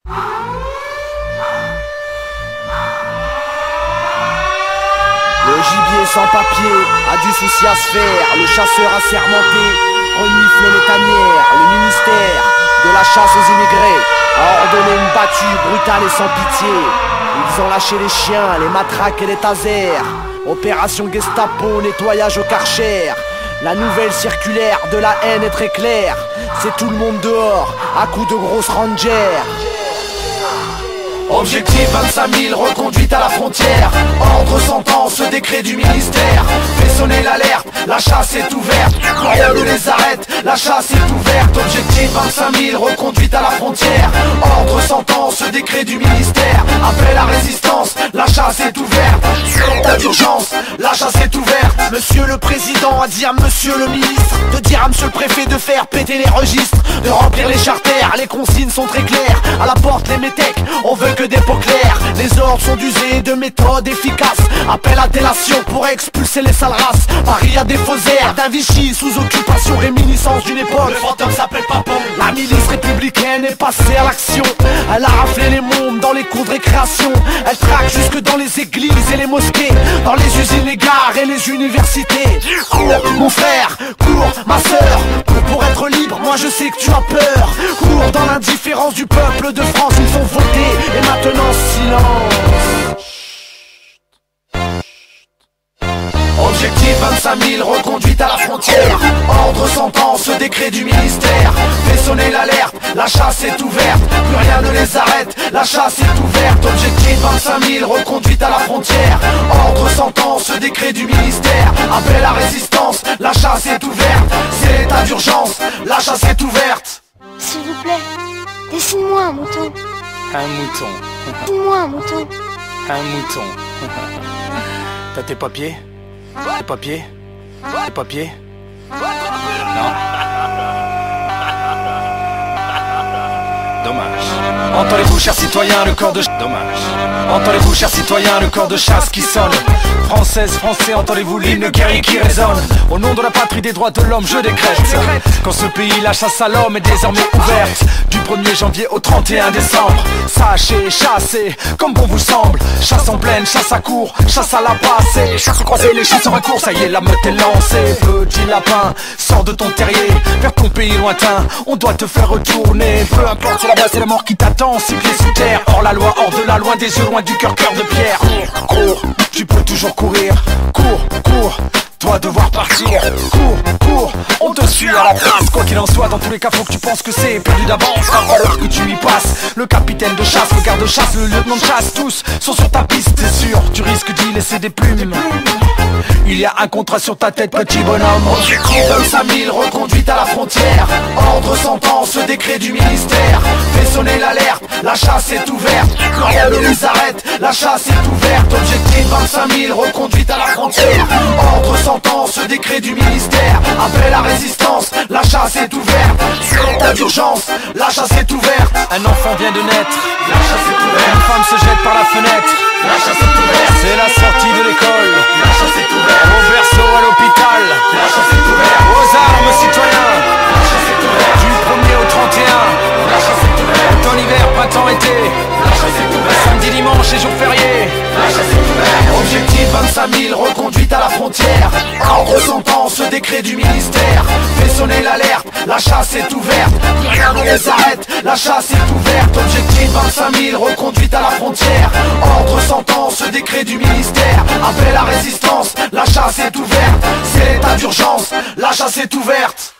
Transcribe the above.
Le gibier sans papier a du souci à se faire. Le chasseur assermenté renifle les tanières. Le ministère de la chasse aux immigrés a ordonné une battue brutale et sans pitié. Ils ont lâché les chiens, les matraques et les tasers. Opération Gestapo, nettoyage au Karcher. La nouvelle circulaire de la haine est très claire. C'est tout le monde dehors, à coups de grosses rangers. Objectif 25 000, reconduite à la frontière. Ordre sentence, décret du ministère. Fait sonner l'alerte, la chasse est ouverte. Rien ne les arrête, la chasse est ouverte. Objectif 25 000, reconduite à la frontière. Ordre sentence, décret du ministère. Appel à résistance, la chasse est ouverte. État d'urgence, la chasse est ouverte. Monsieur le président a dit à monsieur le ministre de dire à monsieur le préfet de faire péter les registres, de remplir les charters, les consignes sont très claires. À la porte les métèques, on veut que des pots clairs. Les ordres sont d'user de méthodes efficaces. Appel à délation pour expulser les sales races. Paris a des faux airs d'un Vichy sous occupation, réminiscence d'une époque. Le fantôme s'appelle Papon. La milice républicaine est passée à l'action. Elle a raflé les mômes dans les cours de récréation. Elle traque jusque dans les églises et les mosquées, dans les usines, les gares et les universités. Cours mon frère, cours ma sœur, cours pour être libre, moi je sais que tu as peur. Cours dans l'indifférence du peuple de France. Ils font voter et maintenant silence. Objectif 25 000, reconduite à la frontière. Ordre sentence, décret du ministère. Fait sonner l'alerte, la chasse est ouverte. Plus rien ne les arrête, la chasse est ouverte. Objectif 25 000, reconduite à la frontière. Ordre sentence, décret du ministère. Appel à résistance, la chasse est ouverte. C'est l'état d'urgence, la chasse est ouverte. S'il vous plaît, dessine-moi un mouton. Un mouton. Dessine-moi un mouton. Un mouton. T'as tes papiers? Tes papiers? Tes papiers? Non. Dommage. Entendez-vous, chers citoyens, le corps de... Dommage. Entendez-vous, chers citoyens, le corps de chasse qui sonne. Françaises, Français, entendez-vous l'hymne guerrier qui résonne. Au nom de la patrie des droits de l'homme, je décrète qu'en ce pays, la chasse à l'homme est désormais ouverte. Du 1er janvier au 31 décembre. Sachez, chassez, comme bon vous semble. Chasse en pleine, chasse à court, chasse à la passée. Chasse croisée, les chasseurs à court, ça y est, la meute est lancée. Petit lapin, sors de ton terrier, vers ton pays lointain, on doit te faire retourner. Peu importe, sur la base, c'est la mort qui t'attend, cyclé sous terre. Hors la loi, hors de la, loin des yeux, loin du cœur, cœur de pierre. Cours, cours, tu peux toujours courir. Cours, cours, toi devoir partir. Cours, cours, on te suit à la trace. Quoi qu'il en soit, dans tous les cas, faut que tu penses que c'est perdu d'avance. Va falloir que tu y passes. Le capitaine de chasse, le garde-chasse, le lieutenant de chasse, tous sont sur ta piste, c'est sûr. Tu risques d'y laisser des plumes. Il y a un contrat sur ta tête, petit bonhomme. Objectif 25 000, reconduite à la frontière. Ordre sentence, décret du ministère. Fait sonner l'alerte, la chasse est ouverte. Plus rien ne les arrête, la chasse est ouverte. Objectif 25 000, reconduite à la frontière. Ordre sentence, décret du ministère. Appel à résistance, la chasse est ouverte. C'est l'état d'urgence, la chasse est ouverte. Un enfant vient de naître, la chasse est ouverte. Une femme se jette par la fenêtre, la chasse est ouverte. C'est la sortie de l'école, la chasse est ouverte. Au berceau, à l'hôpital, la chasse est ouverte. Aux armes, citoyens, la chasse est ouverte. Du 1er au 31, la chasse est ouverte. Automne, hiver, printemps, été, la chasse est ouverte. Samedi, dimanche et jour férié, la chasse est ouverte. Objectif 25 000, reconduite à la frontière. Ordre sentence, décret du ministère. Fait sonner l'alerte, la chasse est ouverte. Plus rien ne les arrête, la chasse est ouverte. Objectif 25 000, reconduite à la frontière. Ordre sentence, décret du ministère. Appel à résistance, la chasse est ouverte. C'est l'état d'urgence, la chasse est ouverte.